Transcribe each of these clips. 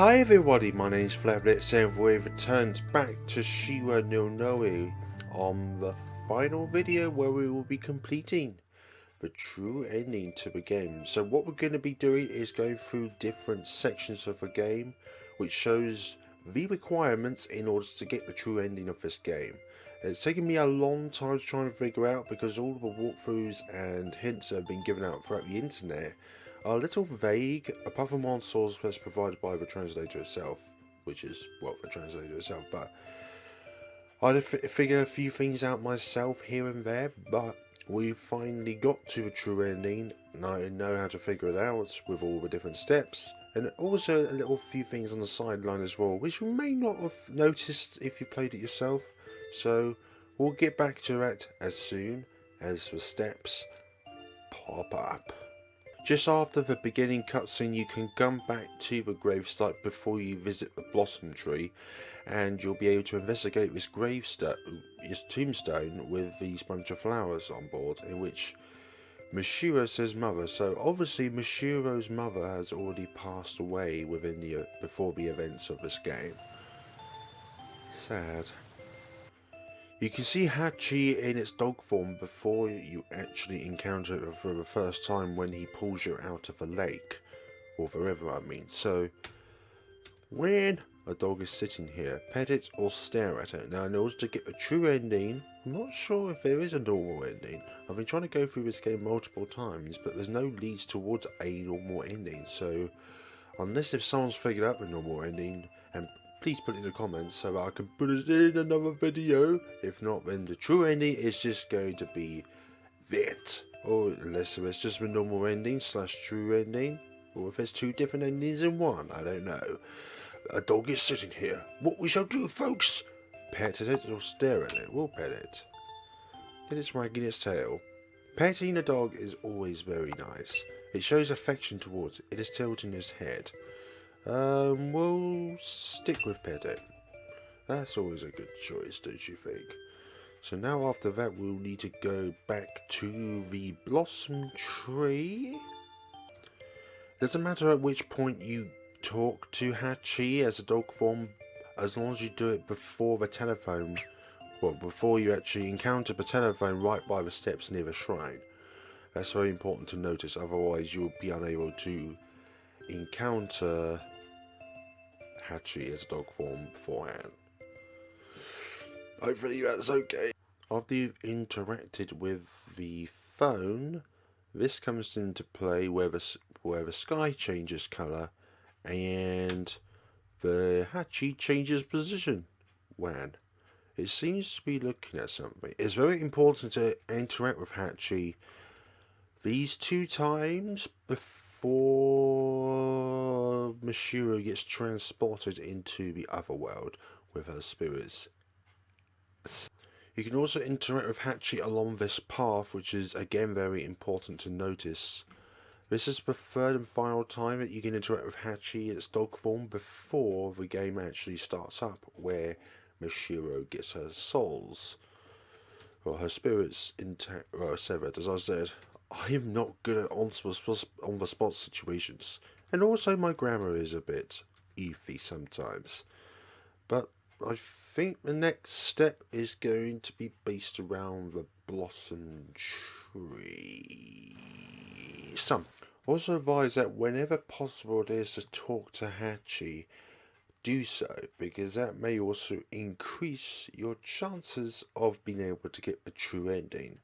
Hi everybody, my name is FlareBlitzed and we've returned back to Shiro no Noroi on the final video where we will be completing the true ending to the game. So what we're going to be doing is going through different sections of the game which shows the requirements in order to get the true ending of this game. It's taken me a long time to try and figure out because all the walkthroughs and hints that have been given out throughout the internet are a little vague, apart from one source that's provided by the translator itself, which is, well, the translator itself, but I had to figure a few things out myself here and there, but we finally got to a true ending, and I know how to figure it out with all the different steps, and also a little few things on the sideline as well, which you may not have noticed if you played it yourself, so we'll get back to that as soon as the steps pop up. Just after the beginning cutscene, you can come back to the gravesite before you visit the blossom tree, and you'll be able to investigate this tombstone with these bunch of flowers on board, in which Mashiro says mother. So obviously Mashiro's mother has already passed away before the events of this game. Sad. You can see Hachi in its dog form before you actually encounter it for the first time when he pulls you out of the lake, or the river I mean. So, when a dog is sitting here, pet it or stare at it. Now in order to get a true ending, I'm not sure if there is a normal ending. I've been trying to go through this game multiple times, but there's no leads towards a normal ending. So, unless if someone's figured out the normal ending, and please put it in the comments so that I can put it in another video. If not, then the true ending is just going to be that. Or unless it's just the normal ending / true ending. Or if there's two different endings in one, I don't know. A dog is sitting here. What we shall do, folks? Pet it or stare at it? We'll pet it. It is wagging its tail. Petting a dog is always very nice. It shows affection towards it. It is tilting its head. We'll stick with pet it. That's always a good choice, don't you think? So now after that we'll need to go back to the blossom tree. Doesn't matter at which point you talk to Hachi as a dog form, as long as you do it before the telephone, well, before you actually encounter the telephone right by the steps near the shrine. That's very important to notice, otherwise you'll be unable to encounter Hachi as a dog form beforehand. Hopefully that's okay. After you've interacted with the phone, this comes into play where the sky changes colour and the Hachi changes position. When it seems to be looking at something. It's very important to interact with Hachi these 2 times before Mashiro gets transported into the other world with her spirits. You can also interact with Hachi along this path, which is again very important to notice. This is the 3rd and final time that you can interact with Hachi in its dog form before the game actually starts up, where Mashiro gets her souls, or her spirits severed. As I said, I am not good at on the spot situations, and also my grammar is a bit iffy sometimes. But I think the next step is going to be based around the blossom tree. Also advise that whenever possible it is to talk to Hachi, do so, because that may also increase your chances of being able to get the true ending.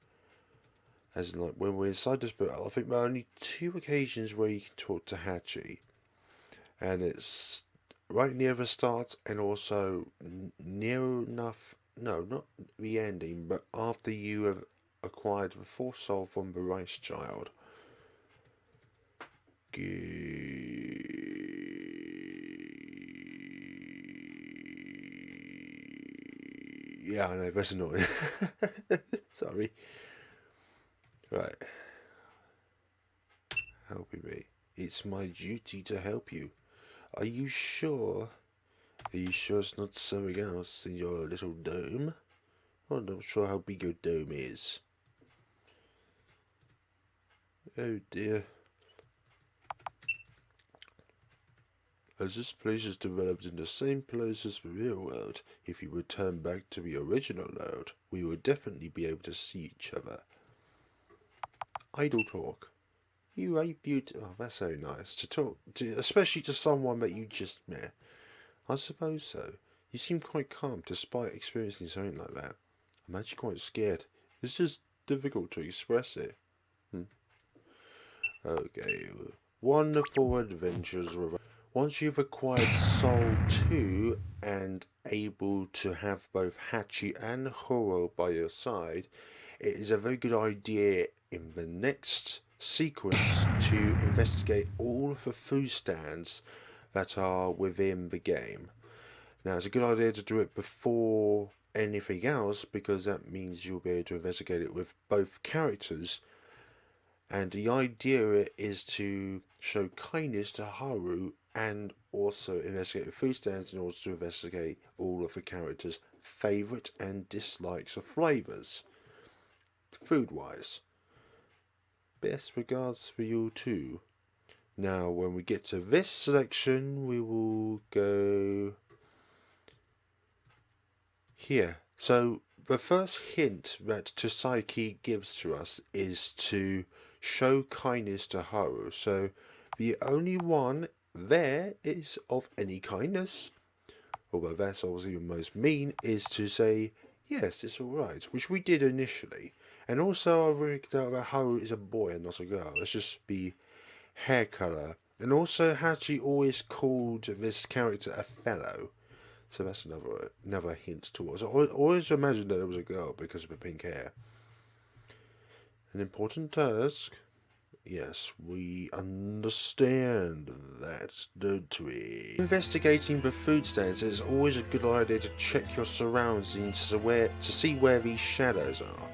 As in, like when we're inside this book, I think there are only 2 occasions where you can talk to Hachi, and it's right near the start and also near enough, no, not the ending, but after you have acquired the 4th soul from the rice child. Yeah, I know, that's annoying. Sorry. Right. Helping me. It's my duty to help you. Are you sure? Are you sure it's not something else in your little dome? I'm not sure how big your dome is. Oh dear. As this place is developed in the same place as the real world, if you return back to the original world, we will definitely be able to see each other. Idle talk. You are beautiful. Oh, that's so nice to talk to, especially to someone that you just met. I suppose so. You seem quite calm despite experiencing something like that. I'm actually quite scared. It's just difficult to express it. Okay. Wonderful adventures. Once you've acquired Soul 2 and able to have both Hachi and Haru by your side, it is a very good idea in the next sequence to investigate all of the food stands that are within the game. Now, it's a good idea to do it before anything else because that means you'll be able to investigate it with both characters. And the idea is to show kindness to Haru and also investigate the food stands in order to investigate all of the characters' favourite and dislikes of flavours, food-wise. Best regards for you too. Now, when we get to this selection, we will go here. So, the first hint that Tosiaki gives to us is to show kindness to Haru. So, the only one there is of any kindness, although that's obviously the most mean, is to say, yes, it's alright, which we did initially. And also, I've worked out that Haru is a boy and not a girl. Let's just be hair colour. And also, Hachi always called this character a fellow. So that's another hint towards. I always imagined that it was a girl because of the pink hair. An important task. Yes, we understand that, don't we? Investigating the food stands is always a good idea to check your surroundings to see where these shadows are.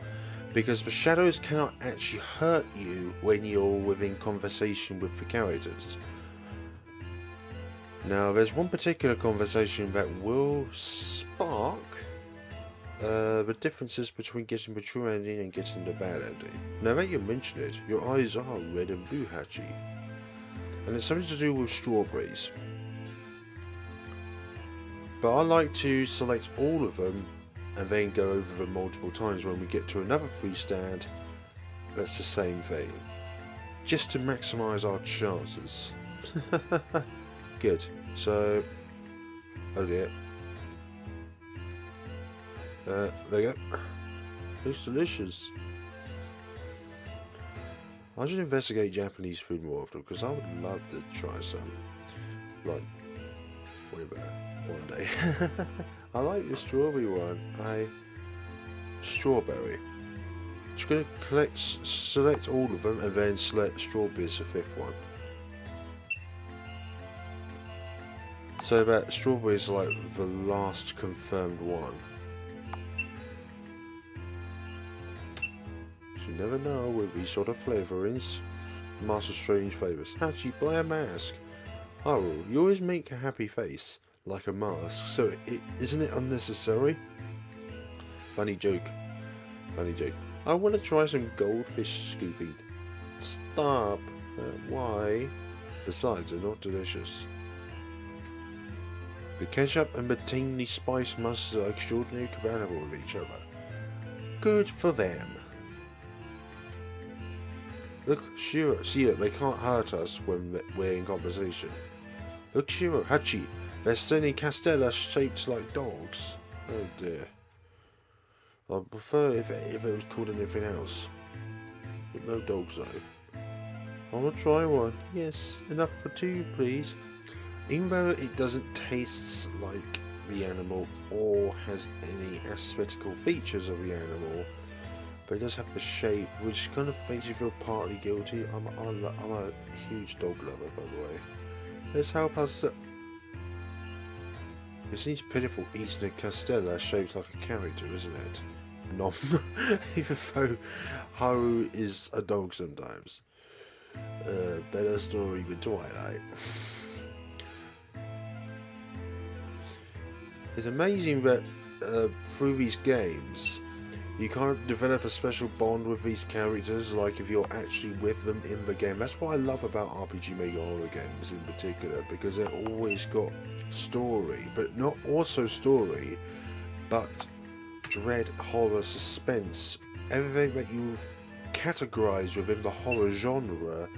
Because the shadows cannot actually hurt you when you're within conversation with the characters. Now, there's one particular conversation that will spark the differences between getting the true ending and getting the bad ending. Now that you mention it, your eyes are red and blue, Hachi. And it's something to do with strawberries. But I like to select all of them and then go over them multiple times when we get to another food stand that's the same thing. Just to maximise our chances. Good. So, oh dear. There you go. Looks delicious. I should investigate Japanese food more often because I would love to try some. Like, one day. I like the strawberry one. Strawberry. Just gonna select all of them and then select strawberry as the fifth one. So that strawberry is like the last confirmed one. So you never know with these sort of flavourings. Master strange flavours. Hachi, buy a mask. Haru, you always make a happy face, like a mask, so isn't it unnecessary? Funny joke. Funny joke. I want to try some goldfish scooping. Stop. Why? Besides, they're not delicious. The ketchup and the tangy spice mustards are extraordinarily compatible with each other. Good for them. Look, Shiro, see it, they can't hurt us when we're in conversation. Look, Shiro, Hachi, they're standing castella shaped like dogs. Oh dear. I'd prefer if it was called anything else. But no dogs though. I want to try one. Yes, enough for two, please. Even though it doesn't taste like the animal or has any aesthetical features of the animal, but it does have the shape, which kind of makes you feel partly guilty. I'm a huge dog lover, by the way. Let's help us. It seems pitiful eating a castella shaped like a character, isn't it? Nom. Even though Haru is a dog sometimes. Better story than Twilight. It's amazing that through these games You kind of develop a special bond with these characters, like if you're actually with them in the game. That's what I love about RPG Maker horror games in particular, because they've always got story, but not also story, but dread, horror, suspense, everything that you categorize within the horror genre.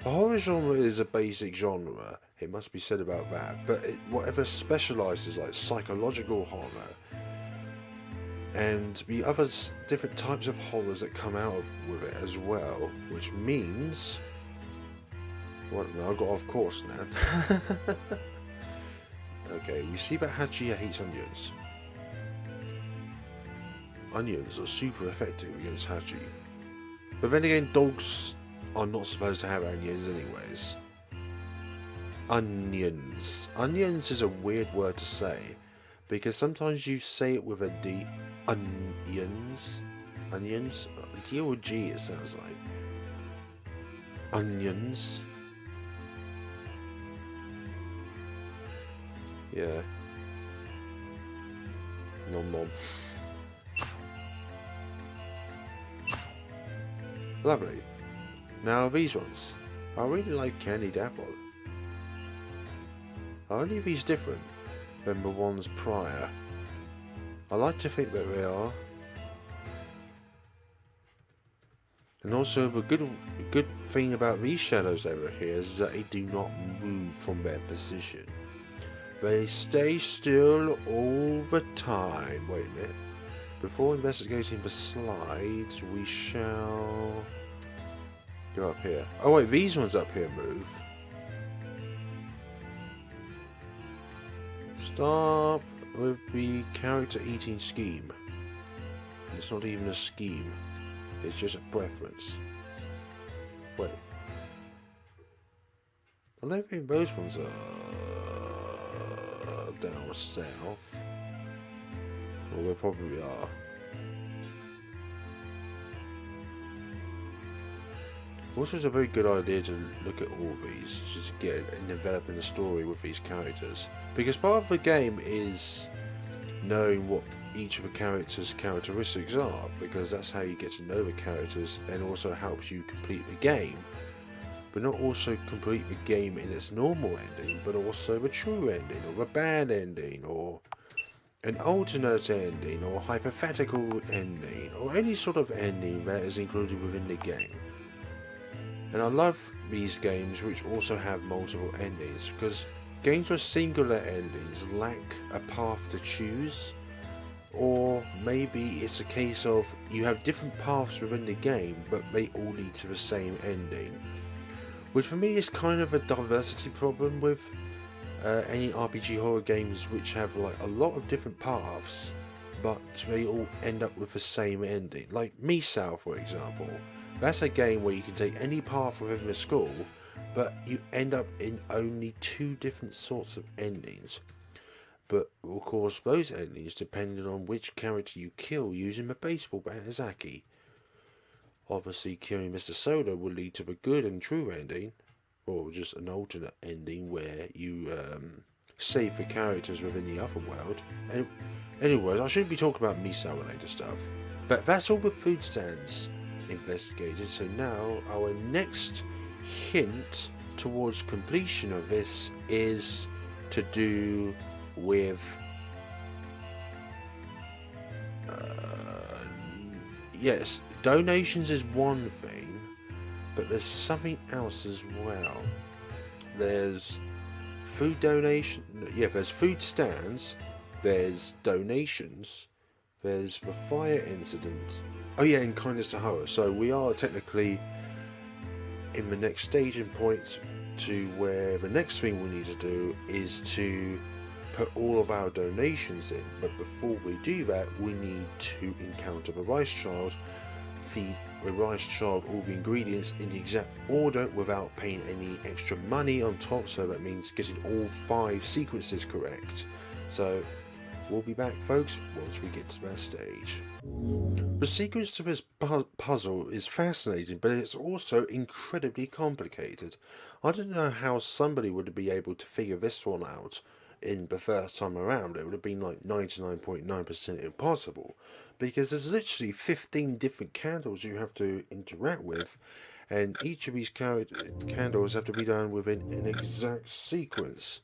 The horror genre is a basic genre, it must be said about that, but whatever specializes, like psychological horror, and the other different types of horrors that come out with it as well, which means... Well, no, I got off course now. Okay, we see that Hachi hates onions. Onions are super effective against Hachi. But then again, dogs are not supposed to have onions anyways. Onions. Onions is a weird word to say, because sometimes you say it with a D. Onions. Onions? D or G it sounds like. Onions. Yeah. Nom nom. Lovely. Now these ones. I really like Candied Apple. Are any of these different than the ones prior? I like to think that they are. And also the good thing about these shadows over here is that they do not move from their position. They stay still all the time. Wait a minute. Before investigating the slides, we shall go up here. Oh wait, these ones up here move. Stop with the character eating scheme. It's not even a scheme. It's just a preference. Wait. I don't think those ones are down south. Well, they probably are. Also, it's a very good idea to look at all these, just to get and developing the story with these characters. Because part of the game is knowing what each of the characters' characteristics are, because that's how you get to know the characters, and also helps you complete the game. But not also complete the game in its normal ending, but also the true ending, or the bad ending, or an alternate ending, or hypothetical ending, or any sort of ending that is included within the game. And I love these games which also have multiple endings, because games with singular endings lack a path to choose, or maybe it's a case of you have different paths within the game but they all lead to the same ending, which for me is kind of a diversity problem with any RPG horror games which have like a lot of different paths but they all end up with the same ending. Like Misao, for example. That's a game where you can take any path within the school, but you end up in only 2 different sorts of endings. But of course, those endings depending on which character you kill using the baseball bat Tosiaki. Obviously, killing Mr. Soda will lead to the good and true ending, or just an alternate ending where you save the characters within the other world. And anyways, I shouldn't be talking about Misao related stuff. But that's all the food stands investigated. So now our next hint towards completion of this is to do with yes, donations is one thing, but there's something else as well. There's food donation, there's food stands, there's donations, there's the fire incident. Oh yeah, and kindness to Haru. So we are technically in the next staging point to where the next thing we need to do is to put all of our donations in. But before we do that, we need to encounter the rice child, feed the rice child all the ingredients in the exact order without paying any extra money on top. So that means getting all 5 sequences correct. So we'll be back, folks, once we get to that stage. The sequence to this puzzle is fascinating, but it's also incredibly complicated. I don't know how somebody would be able to figure this one out in the first time around, it would have been like 99.9% impossible, because there's literally 15 different candles you have to interact with, and each of these candles have to be done within an exact sequence,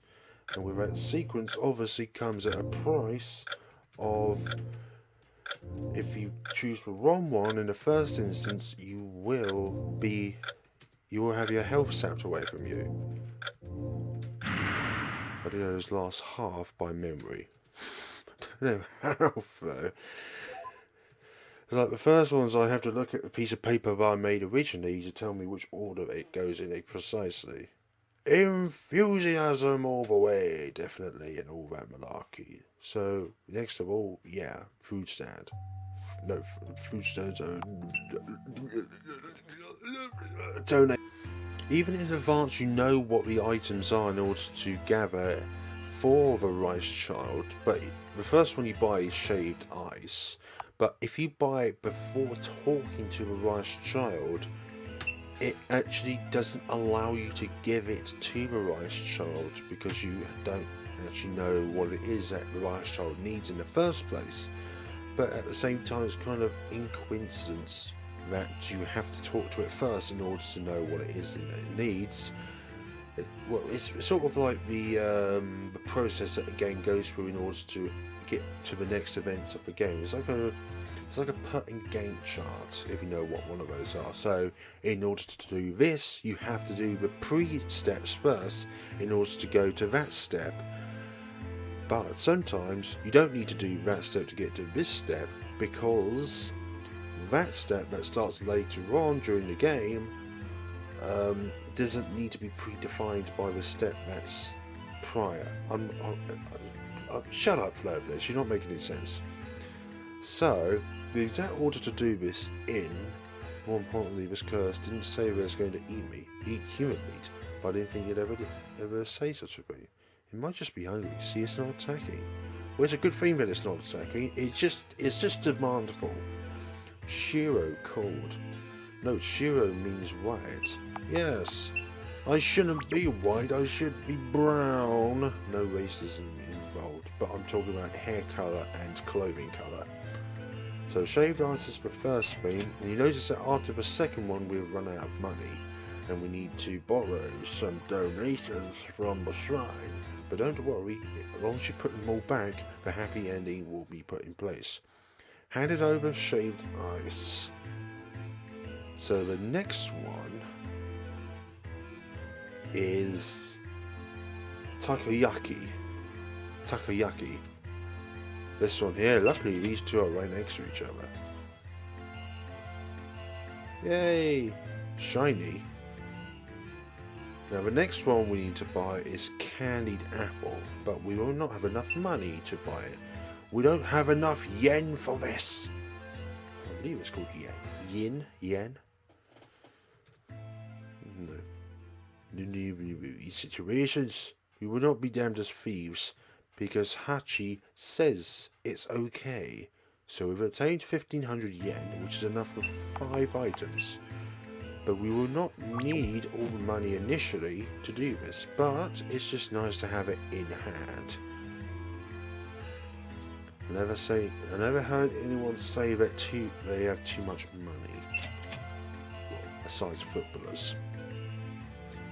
and with that sequence obviously comes at a price of, if you choose the wrong one in the first instance, you will have your health sapped away from you. I do know those last half by memory. I don't know how though. It's like the first ones, I have to look at a piece of paper that I made originally to tell me which order it goes in precisely. Enthusiasm all the way, definitely, and all that malarkey. So, next of all, yeah, food stand. No, food stands are... Donate. Even in advance, you know what the items are in order to gather for the rice child, but the first one you buy is shaved ice. But if you buy it before talking to the rice child, it actually doesn't allow you to give it to the rice child, because you don't actually know what it is that the rice child needs in the first place. But at the same time, it's kind of in coincidence that you have to talk to it first in order to know what it is that it needs. Well, it's sort of like the process that a game goes through in order to get to the next events of the game. It's like a putting Gantt chart, if you know what one of those are. So in order to do this, you have to do the pre-steps first in order to go to that step. But sometimes you don't need to do that step to get to this step, because that step that starts later on during the game doesn't need to be predefined by the step that's prior. Shut up, FlareBlitzed, you're not making any sense. So, the exact order to do this in, more importantly, this curse didn't say it was going to eat human meat, but I didn't think it'd ever say such a thing. It might just be hungry, see, it's not attacking. Well, it's a good thing that it's not attacking, it's just demandful. Shiro called. No, Shiro means white. Yes, I shouldn't be white, I should be brown. No racism involved, but I'm talking about hair colour and clothing colour. So shaved ice is the first thing, and you notice that after the second one we've run out of money, and we need to borrow some donations from the shrine. But don't worry, as long as you put them all back, the happy ending will be put in place. Handed over shaved ice. So the next one is Takoyaki. This one here, luckily these two are right next to each other. Yay! Shiny. Now the next one we need to buy is Candied Apple, but we will not have enough money to buy it. We don't have enough yen for this. I believe it's called yen. Yen? No. In these situations, we will not be damned as thieves, because Hachi says it's okay. So we've obtained 1500 yen, which is enough for 5 items. But we will not need all the money initially to do this, but it's just nice to have it in hand. I never heard anyone say that they have too much money. Well, besides footballers.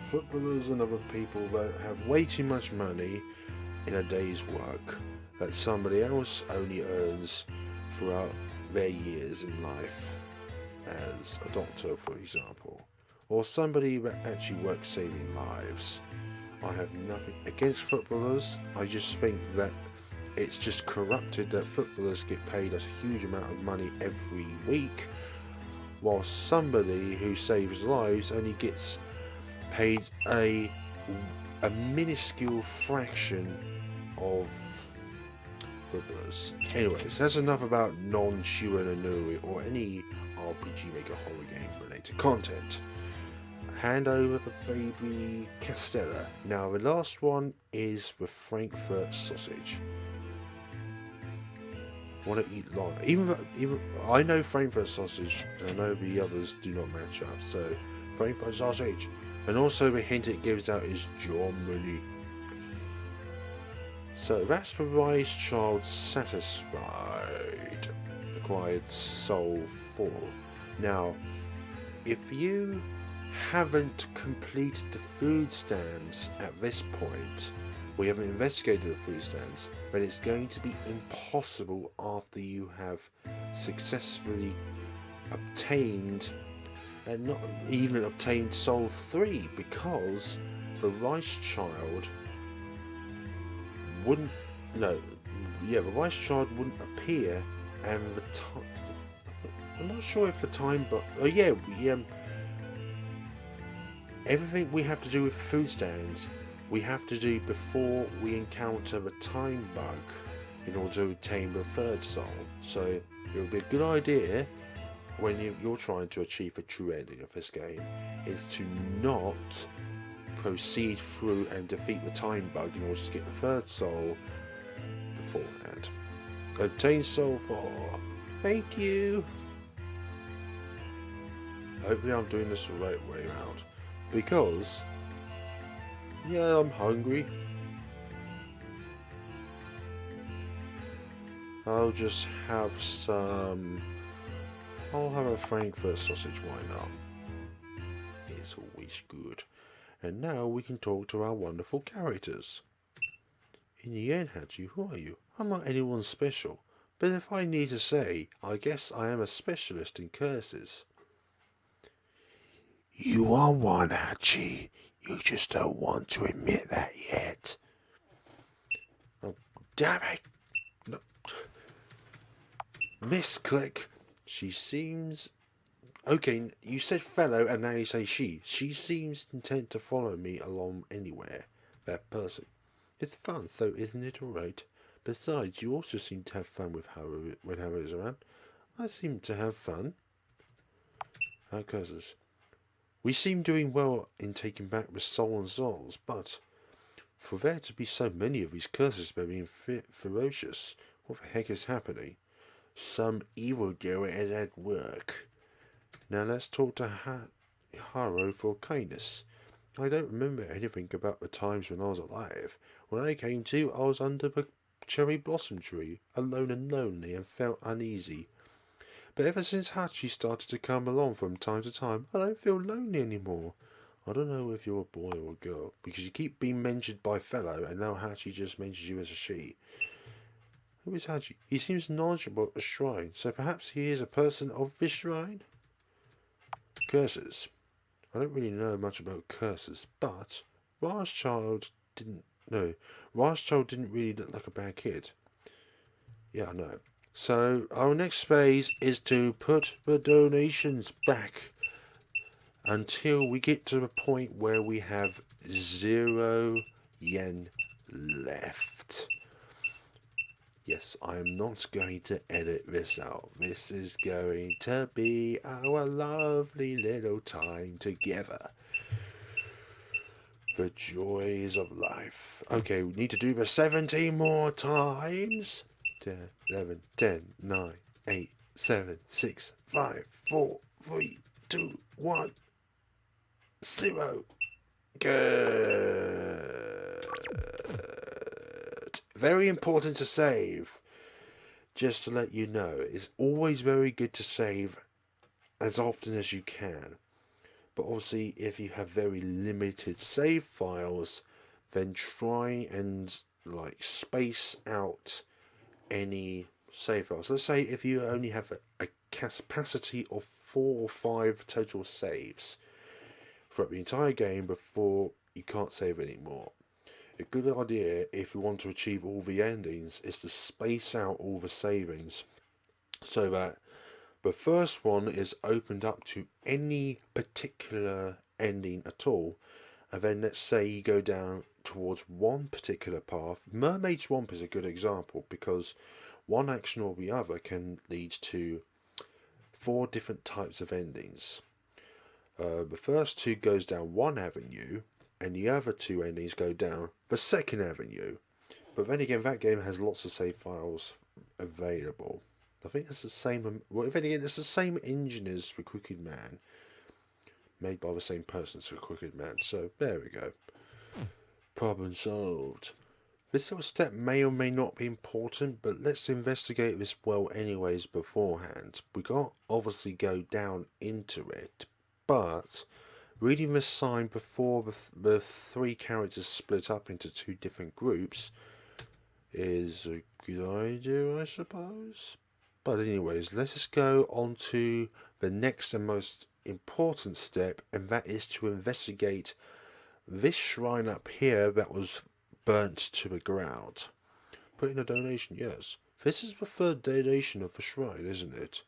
Footballers and other people that have way too much money in a day's work that somebody else only earns throughout their years in life, as a doctor for example, or somebody that actually works saving lives. I have nothing against footballers, I just think that it's just corrupted that footballers get paid a huge amount of money every week, while somebody who saves lives only gets paid a minuscule fraction of footballers. Anyways, that's enough about non-Shiro and Noroi or any RPG Maker horror game related content. Hand over the baby Castella. Now the last one is the Frankfurt sausage. Want to eat long? Even I know Frankfurt sausage, and I know the others do not match up. So Frankfurt sausage, and also the hint it gives out is Germany. So that's the wise child satisfied. Acquired soul 4. Now, if you haven't completed the food stands at this point, we haven't investigated the food stands, then it's going to be impossible after you have successfully obtained, and not even obtained soul 3, because the rice child wouldn't, the rice child wouldn't appear, and the time, I'm not sure if the time, but everything we have to do with food stands, we have to do before we encounter the time bug in order to obtain the third soul. So it would be a good idea when you're trying to achieve the true ending of this game is to not proceed through and defeat the time bug in order to get the third soul beforehand. Obtain soul 4. Thank you. Hopefully I'm doing this the right way around, because yeah, I'm hungry. I'll just have some. I'll have a Frankfurt sausage, why not? It's always good. And now we can talk to our wonderful characters. In the end, Hachi, who are you? I'm not anyone special, but if I need to say, I guess I am a specialist in curses. You are one, Hachi. You just don't want to admit that yet. Oh, damn it! No. Misclick. She seems... Okay, you said fellow and now you say she. She seems intent to follow me along anywhere. That person. It's fun, though, isn't it alright? Besides, you also seem to have fun with Haru when Haru is around. I seem to have fun. Our curses. We seem doing well in taking back the soul and souls, but for there to be so many of these curses by being ferocious, what the heck is happening? Some evildoer is at work. Now let's talk to Haru for kindness. I don't remember anything about the times when I was alive. When I came to, I was under the cherry blossom tree, alone and lonely, and felt uneasy. But ever since Hachi started to come along from time to time, I don't feel lonely anymore. I don't know if you're a boy or a girl, because you keep being mentioned by fellow, and now Hachi just mentions you as a she. Who is Hachi? He seems knowledgeable at the shrine, so perhaps he is a person of this shrine? Curses. I don't really know much about curses, but Rajchild didn't really look like a bad kid. Yeah, I know. So our next phase is to put the donations back until we get to the point where we have 0 yen left. Yes, I am not going to edit this out. This is going to be our lovely little time together. The joys of life. Okay, we need to do this 17 more times. 10, 11, 10, 9, 8, 7, 6, 5, 4, 3, 2, 1, 0. Good. Very important to save. Just to let you know, it's always very good to save as often as you can. But obviously, if you have very limited save files, then try and space out any save files. Let's say if you only have a capacity of 4 or 5 total saves throughout the entire game before you can't save anymore. A good idea, if you want to achieve all the endings, is to space out all the savings so that the first one is opened up to any particular ending at all, and then let's say you go down towards one particular path. Mermaid Swamp is a good example, because one action or the other can lead to 4 different types of endings. The first 2 goes down one avenue, and the other 2 endings go down the second avenue. But then again, that game has lots of save files available. I think it's the same. Well, if again, it's the same engine as the Crooked Man, made by the same person as the Crooked Man. So there we go. Problem solved. This little step may or may not be important, but let's investigate this well anyways beforehand. We can't obviously go down into it, but reading this sign before the three characters split up into two different groups is a good idea, I suppose. But anyways, let us go on to the next and most important step, and that is to investigate this shrine up here that was burnt to the ground. Put in a donation, yes. This is the third donation of the shrine, isn't it?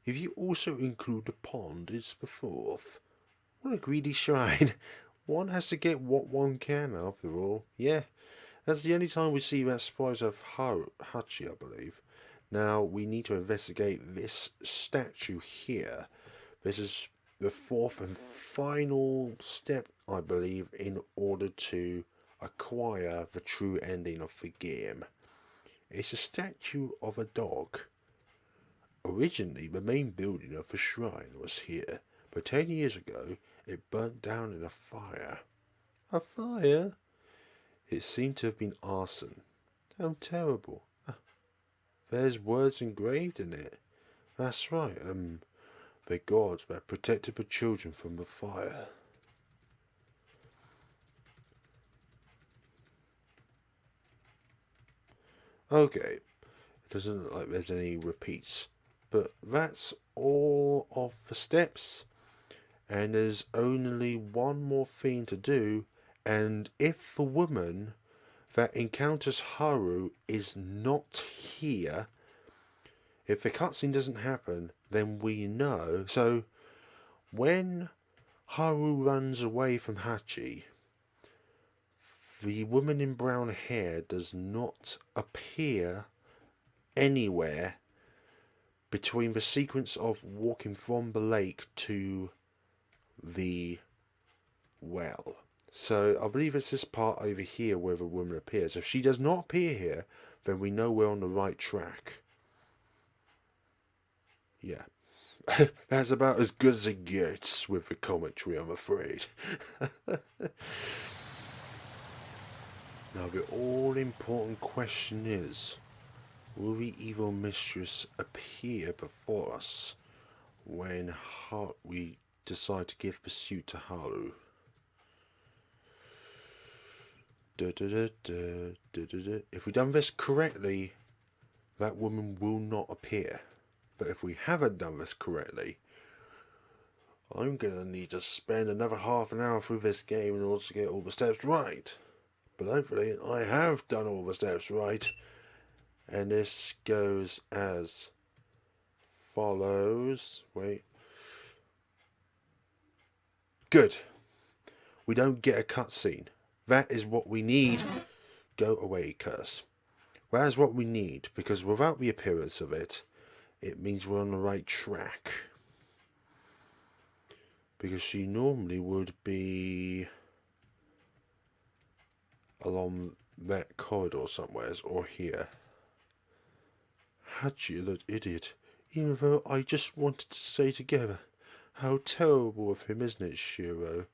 If you also include the pond, it's the fourth. What a greedy shrine. One has to get what one can, after all. Yeah, that's the only time we see that surprise of Haru, Hachi, I believe. Now, we need to investigate this statue here. This is the fourth and final step, I believe, in order to acquire the true ending of the game. It's a statue of a dog. Originally, the main building of the shrine was here, but 10 years ago, it burnt down in a fire. A fire? It seemed to have been arson. How terrible. There's words engraved in it. That's right, the gods that protected the children from the fire. Okay, it doesn't look like there's any repeats, but that's all of the steps, and there's only one more thing to do, and if the woman that encounters Haru is not here, if the cutscene doesn't happen, then we know. So, when Haru runs away from Hachi, the woman in brown hair does not appear anywhere between the sequence of walking from the lake to the well. So I believe it's this part over here where the woman appears. If she does not appear here, then we know we're on the right track. Yeah. That's about as good as it gets with the commentary, I'm afraid. Now the all-important question is, will the evil mistress appear before us when we decide to give pursuit to Haru? If we've done this correctly, that woman will not appear. But if we haven't done this correctly, I'm going to need to spend another half an hour through this game in order to get all the steps right. But hopefully I have done all the steps right. And this goes as follows. Wait. Good. We don't get a cutscene. That is what we need. Go away, curse. That is what we need, because without the appearance of it, it means we're on the right track. Because she normally would be along that corridor somewheres, or here. Hachi, that idiot. Even though I just wanted to stay together. How terrible of him, isn't it, Shiro?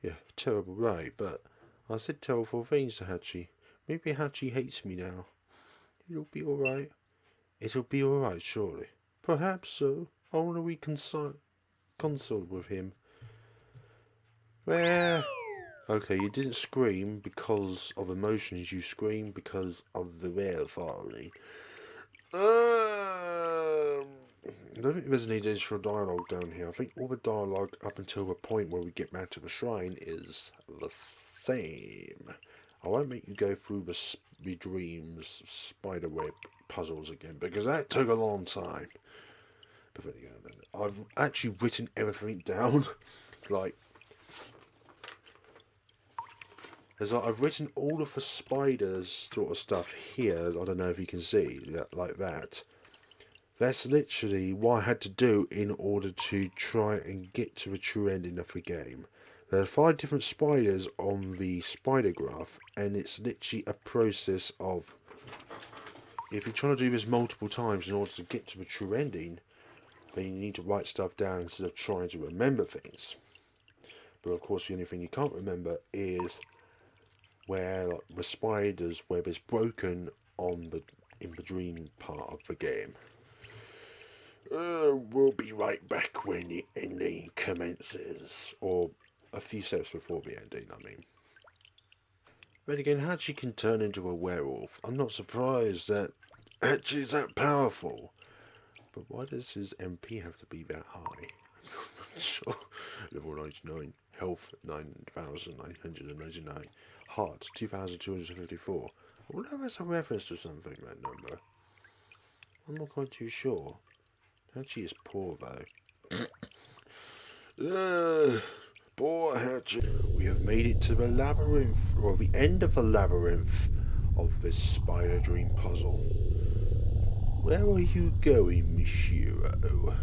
Yeah, terrible, right, but I said terrible things to Hachi. Maybe Hachi hates me now. It'll be alright. It'll be alright, surely. Perhaps so. I want to reconcile with him. Where? Okay, you didn't scream because of emotions. You screamed because of the rare folly. I don't think there's any additional dialogue down here. I think all the dialogue up until the point where we get back to the shrine is the same. I won't make you go through the dreams spiderweb puzzles again, because that took a long time. But there you go. I've actually written everything down. Like, I've written all of the spiders sort of stuff here. I don't know if you can see that, like that. That's literally what I had to do in order to try and get to the true ending of the game. There are 5 different spiders on the spider graph, and it's literally a process of, if you're trying to do this multiple times in order to get to the true ending, then you need to write stuff down instead of trying to remember things. But of course the only thing you can't remember is where like, the spider's web is broken on the in between part of the game. We'll be right back when the ending commences, or a few steps before the ending, I mean. Then again, Hachi can turn into a werewolf. I'm not surprised that Hachi's that powerful. But why does his MP have to be that high? I'm not sure. Level 99. Health 9,999. Heart 2,254. I wonder if that's a reference to something, that number. I'm not quite too sure. Hachi is poor though. Poor Hachi. We have made it to the labyrinth, or the end of the labyrinth of this spider dream puzzle. Where are you going, Mashiro?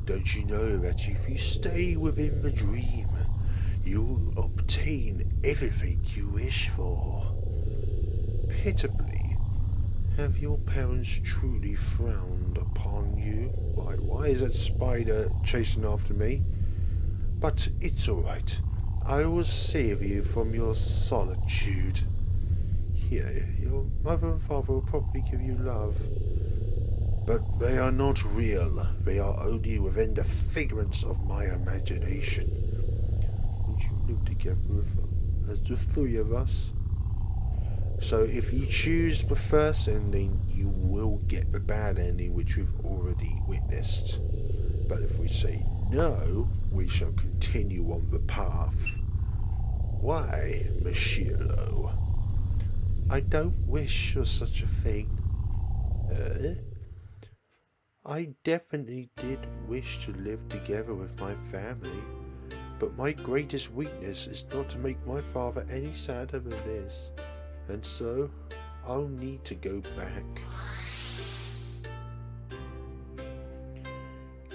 Don't you know that if you stay within the dream, you'll obtain everything you wish for? Pitifully, have your parents truly frowned upon you? Why is that spider chasing after me? But it's alright. I will save you from your solitude. Here, your mother and father will probably give you love. But they are not real. They are only within the figments of my imagination. Would you live together as the three of us? So if you choose the first ending, you will get the bad ending which we've already witnessed. But if we say no, we shall continue on the path. Why, Mashiro? I don't wish for such a thing. I definitely did wish to live together with my family, but my greatest weakness is not to make my father any sadder than this, and so I'll need to go back.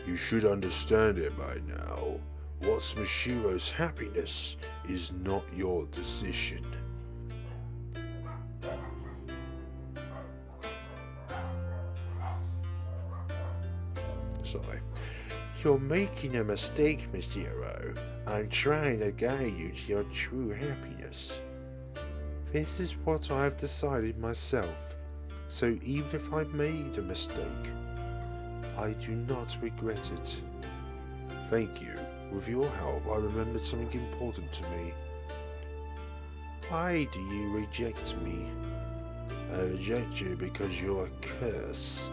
You should understand it by now. What's Mashiro's happiness is not your decision. Sorry. You're making a mistake, Mashiro. I'm trying to guide you to your true happiness. This is what I've decided myself, so even if I made a mistake, I do not regret it. Thank you. With your help, I remembered something important to me. Why do you reject me? I reject you because you're a curse.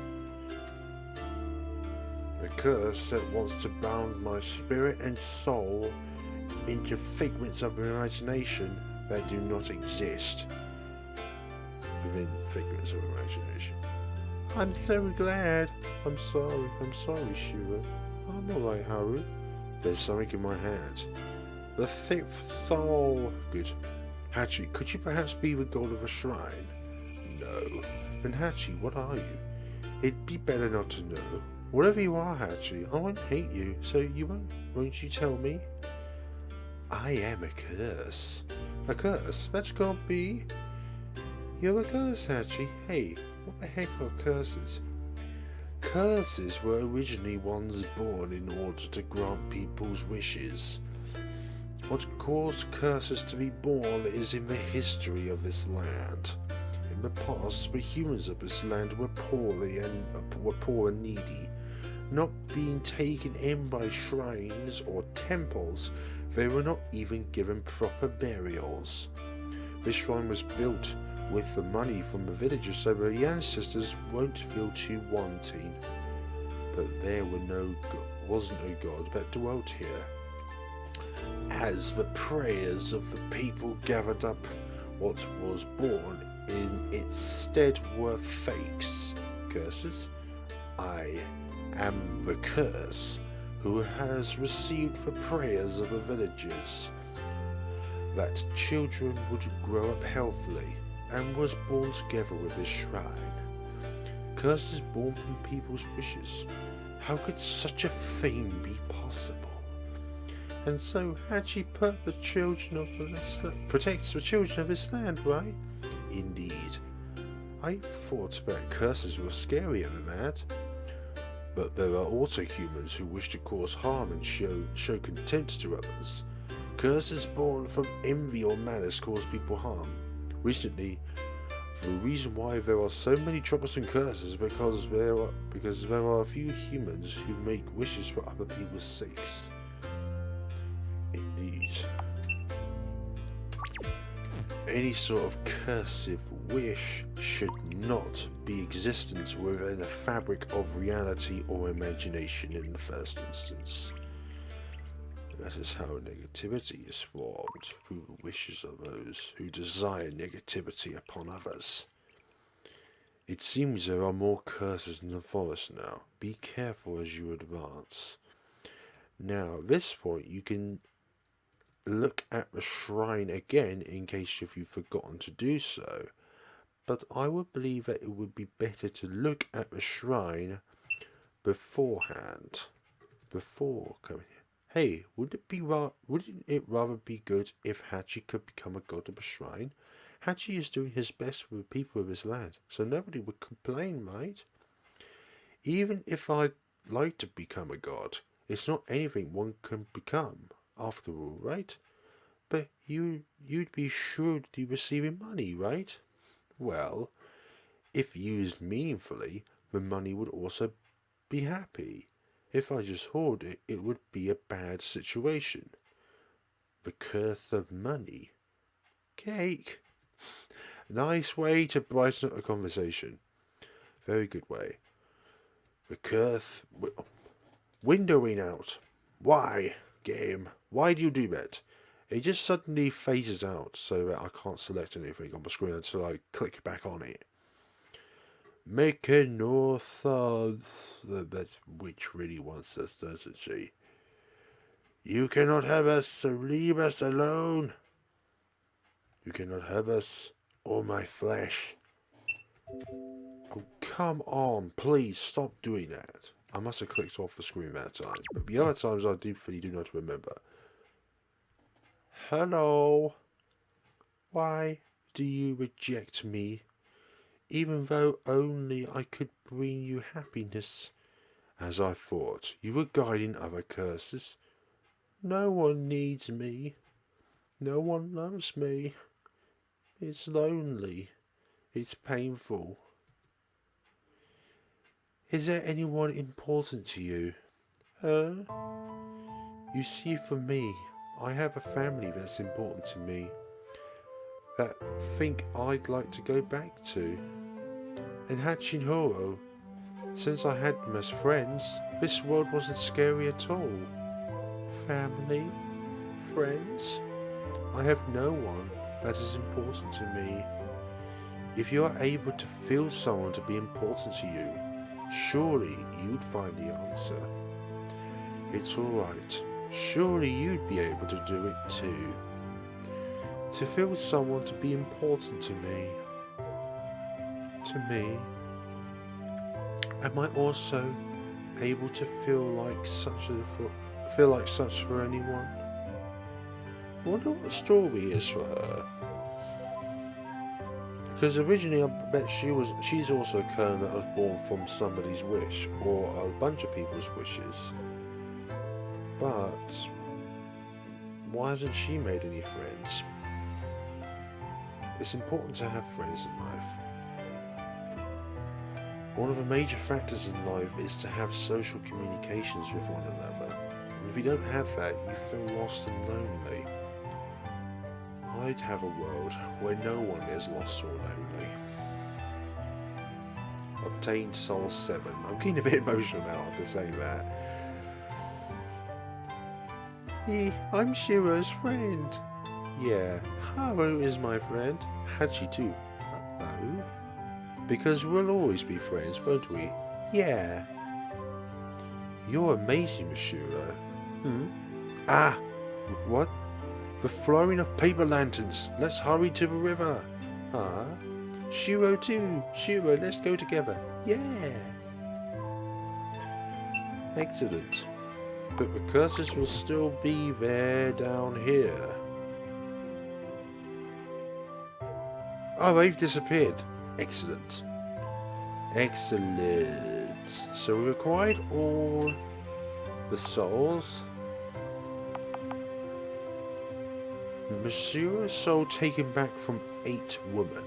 A curse that wants to bound my spirit and soul into figments of imagination that do not exist within figments of imagination. I'm so glad. I'm sorry, Shiro. I'm alright, Haru. There's something in my hand. The thick soul. Good. Hachi, could you perhaps be the god of a shrine? No. Then Hachi, what are you? It'd be better not to know. Whatever you are, Hachi, I won't hate you, so won't you tell me? I am a curse. A curse? That can't be. You're a curse, Hachi. Hey, what the heck are curses? Curses were originally ones born in order to grant people's wishes. What caused curses to be born is in the history of this land. In the past, the humans of this land were poor and needy. Not being taken in by shrines or temples, they were not even given proper burials. This shrine was built with the money from the villagers so the ancestors won't feel too wanting. But there wasn't no god that dwelt here. As the prayers of the people gathered up, what was born in its stead were fakes. Curses? I am the curse who has received the prayers of the villagers, that children would grow up healthily, and was born together with this shrine. Curses born from people's wishes. How could such a thing be possible? And so Hachi protects the children of this land, right? Indeed. I thought that curses were scarier than that. But there are also humans who wish to cause harm and show contempt to others. Curses born from envy or malice cause people harm. Recently, the reason why there are so many troublesome curses is because there are a few humans who make wishes for other people's sakes. Indeed. Any sort of cursive wish should not be existent within the fabric of reality or imagination in the first instance. That is how negativity is formed, through the wishes of those who desire negativity upon others. It seems there are more curses in the forest now. Be careful as you advance. Now, at this point, you can look at the shrine again in case if you've forgotten to do so. But I would believe that it would be better to look at the shrine beforehand, before coming here. Hey, wouldn't it rather be good if Hachi could become a god of a shrine? Hachi is doing his best for the people of his land, so nobody would complain, right? Even if I'd like to become a god, it's not anything one can become, after all, right? But you'd be shrewdly receiving money, right? Well, if used meaningfully, the money would also be happy. If I just hoard it, it would be a bad situation. The curse of money. Cake. Nice way to brighten up a conversation. Very good way. The curse... Windowing out. Why, game? Why do you do that? It just suddenly phases out so that I can't select anything on the screen until I click back on it. Making no thoughts. That witch really wants us, doesn't she? You cannot have us, so leave us alone. You cannot have us or my flesh. Oh, come on, please stop doing that. I must have clicked off the screen that time, but the other times I do not remember. Hello. Why do you reject me? Even though only I could bring you happiness. As I thought, you were guiding other curses. No one needs me. No one loves me. It's lonely. It's painful. Is there anyone important to you? You see, for me, I have a family that's important to me. That think I'd like to go back to. And Hachi and Haru, since I had them as friends, this world wasn't scary at all. Family? Friends? I have no one that is important to me. If you are able to feel someone to be important to you, surely you'd find the answer. It's alright. Surely you'd be able to do it too. To feel someone to be important to me. Am I also able to feel like such for anyone? I wonder what the story is for her. Because originally I bet she's also a clone that was born from somebody's wish, or a bunch of people's wishes. But why hasn't she made any friends? It's important to have friends in life. One of the major factors in life is to have social communications with one another. And if you don't have that, you feel lost and lonely. I'd have a world where no one is lost or lonely. Obtained Soul 7. I'm getting a bit emotional now after saying that. I'm Shiro's friend. Yeah, Haru is my friend. Hachi too. Uh-oh. Because we'll always be friends, won't we? Yeah. You're amazing, Shiro. Ah! What? The flowing of paper lanterns. Let's hurry to the river. Shiro too. Shiro, let's go together. Yeah. Excellent. But the curses will still be there down here. Oh, they've disappeared. Excellent. Excellent. So we acquired all the souls. MASHIRO'S soul taken back from 8 woman.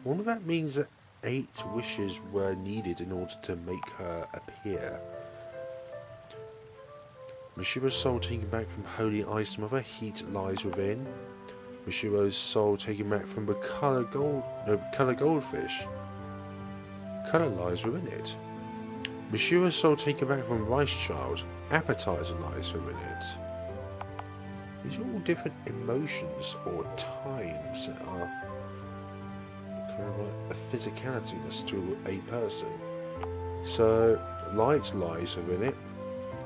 I wonder if that means that 8 wishes were needed in order to make her appear. Mashiro's soul taken back from Holy Ice Mother, heat lies within. Mashiro's soul taken back from the colour goldfish. Colour lies within it. Mashiro's soul taken back from Rice Child, appetizer lies within it. These are all different emotions or times that are kind of like a physicality to a person. So light lies within it,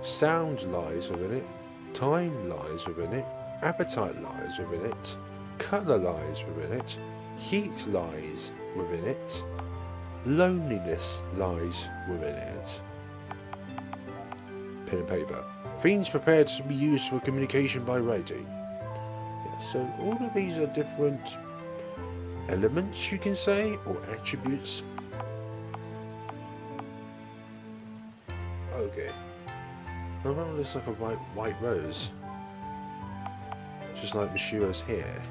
sound lies within it, time lies within it, appetite lies within it, colour lies within it, heat lies within it, loneliness lies within it. Pen and paper. Fiends prepared to be used for communication by writing. Yeah, so all of these are different elements, you can say, or attributes. Okay. Oh, that looks like a white rose. Just like Mashiro's hair.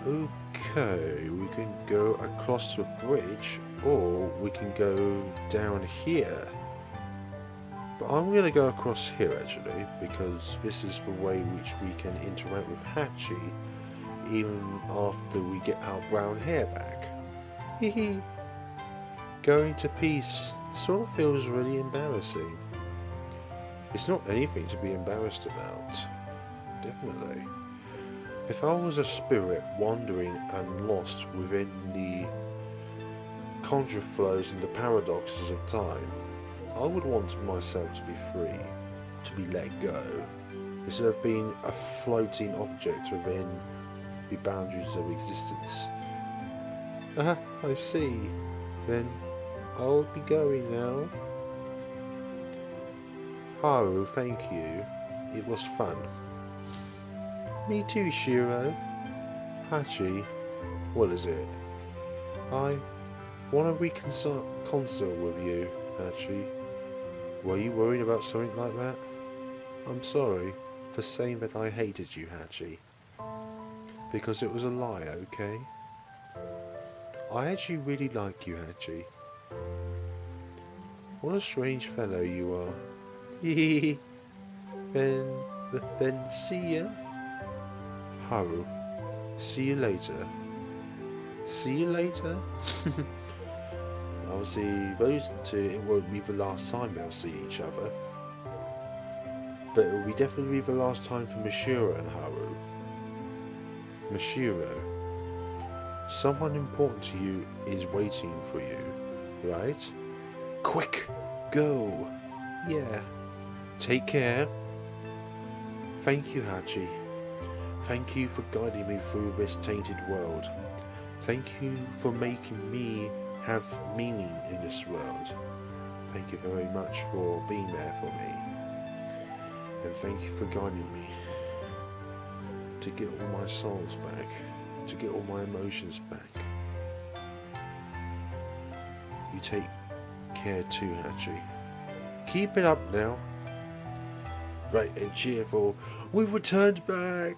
Okay, we can go across the bridge, or we can go down here. But I'm going to go across here actually, because this is the way which we can interact with Hachi, even after we get our brown hair back. Hehe. Going to peace sort of feels really embarrassing. It's not anything to be embarrassed about. Definitely. If I was a spirit wandering and lost within the contraflows and the paradoxes of time, I would want myself to be free, to be let go, instead of being a floating object within the boundaries of existence. Ah, I see. Then I'll be going now. Haru, thank you. It was fun. Me too, Shiro. Hachi, what is it? I want to reconcile with you, Hachi. Were you worried about something like that? I'm sorry for saying that I hated you, Hachi. Because it was a lie, okay? I actually really like you, Hachi. What a strange fellow you are. Hehehe. Then see ya. Haru, see you later. See you later? Obviously, those two, it won't be the last time they'll see each other. But it will be definitely the last time for Mashiro and Haru. Mashiro, someone important to you is waiting for you, right? Quick, go! Yeah. Take care. Thank you, Hachi. Thank you for guiding me through this tainted world. Thank you for making me have meaning in this world. Thank you very much for being there for me. And thank you for guiding me to get all my souls back, to get all my emotions back. You take care too, Hachi. Keep it up now. Bright and cheerful. We've returned back.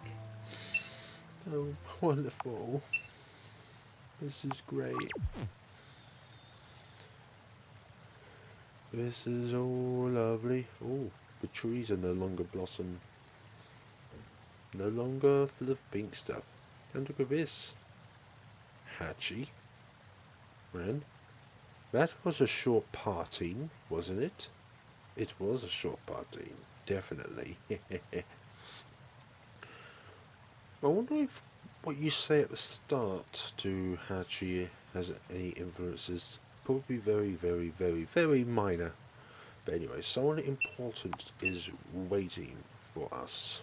Oh, wonderful. This is great. This is all lovely. Oh, the trees are no longer blossom. No longer full of pink stuff. And look at this. Hachi. Man, that was a short parting, wasn't it? It was a short parting, definitely. I wonder if what you say at the start to Hachi has any influences. Probably very, very, very, very minor. But anyway, someone important is waiting for us.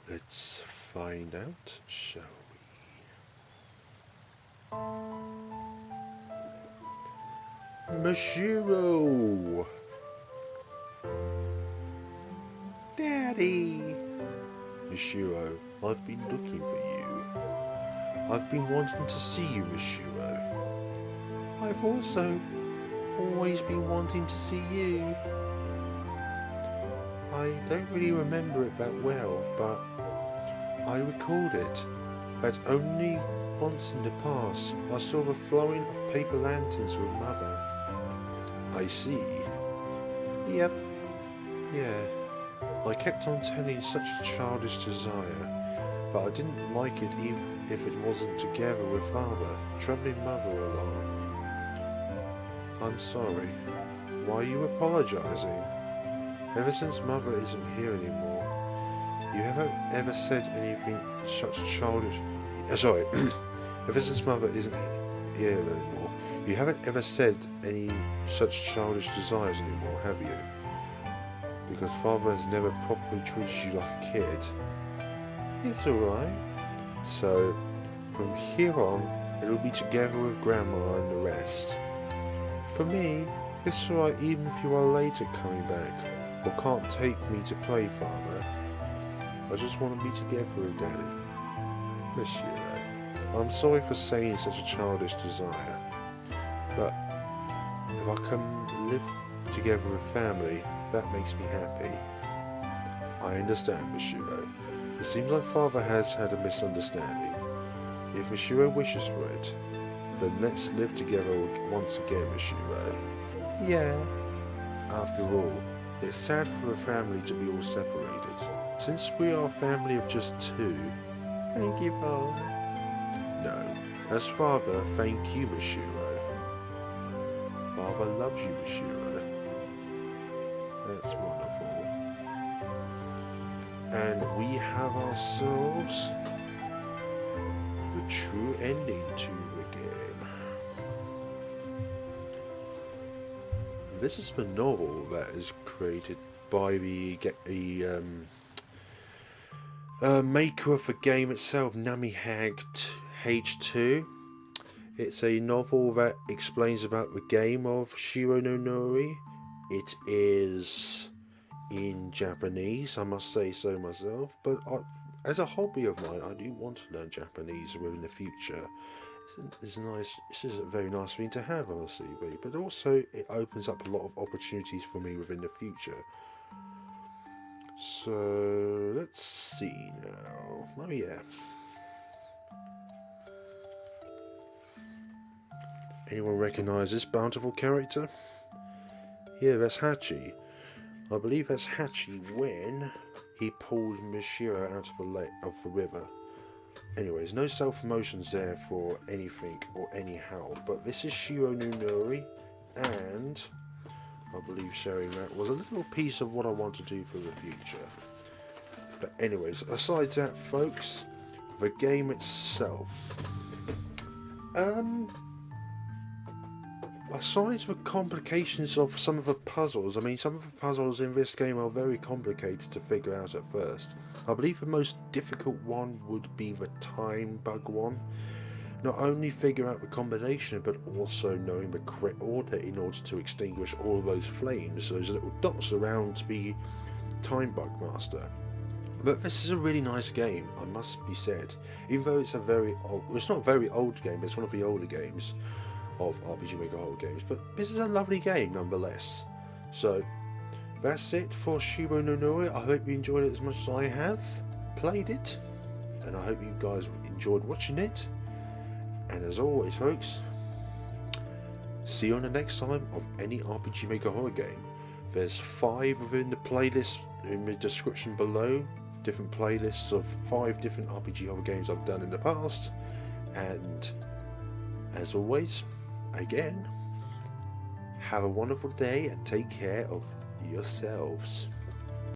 Let's find out, shall we? Mashiro! Daddy! Mashiro, I've been looking for you. I've been wanting to see you, Mashiro. I've also always been wanting to see you. I don't really remember it that well, but I recalled it. That only once in the past I saw the flowing of paper lanterns with Mother. I see. Yep. Yeah. I kept on telling such a childish desire, but I didn't like it even if it wasn't together with Father, troubling Mother along. I'm sorry. Why are you apologising? Ever since Mother isn't here anymore, you haven't ever said anything such childish... sorry. Ever since Mother isn't here anymore, you haven't ever said any such childish desires anymore, have you? Because Father has never properly treated you like a kid. It's alright. So, from here on, it'll be together with Grandma and the rest. For me, it's alright even if you are later coming back, or can't take me to play, Father. I just want to be together with Daddy. Mashiro, I'm sorry for saying such a childish desire, but if I can live together with family, that makes me happy. I understand, Mashiro. It seems like Father has had a misunderstanding. If Mashiro wishes for it, then let's live together once again, Mashiro. Yeah. After all, it's sad for a family to be all separated. Since we are a family of just two... Thank you, Father. No. As Father, thank you, Mashiro. Father loves you, Mashiro. That's wonderful. And we have ourselves the true ending to the game. This is the novel that is created by the maker of the game itself, Namihag H2. It's a novel that explains about the game of Shiro no Noroi. It is in Japanese, I must say so myself, but as a hobby of mine, I do want to learn Japanese within the future. It's nice. This is a very nice thing to have on a CV, but also it opens up a lot of opportunities for me within the future. So let's see now. Oh yeah. Anyone recognise this bountiful character? Yeah, that's Hachi. I believe that's Hachi when he pulled Mashiro out of the river. Anyways, no self-promotions there for anything or anyhow, but this is Shiro no Noroi, and I believe sharing that was a little piece of what I want to do for the future. But anyways, aside that, folks, the game itself. Aside the complications of some of the puzzles, I mean, some of the puzzles in this game are very complicated to figure out at first. I believe the most difficult one would be the time bug one. Not only figure out the combination, but also knowing the correct order in order to extinguish all those flames, those little dots around the time bug master. But this is a really nice game, I must be said. Even though it's a very old, well, it's not a very old game, but it's one of the older games of RPG Maker Horror games, but this is a lovely game nonetheless. So that's it for Shiro no Noroi. I hope you enjoyed it as much as I have played it, and I hope you guys enjoyed watching it. And as always, folks, see you on the next time of any RPG Maker Horror game. There's 5 within the playlist in the description below, different playlists of 5 different RPG Horror games I've done in the past. And as always, again, have a wonderful day and take care of yourselves.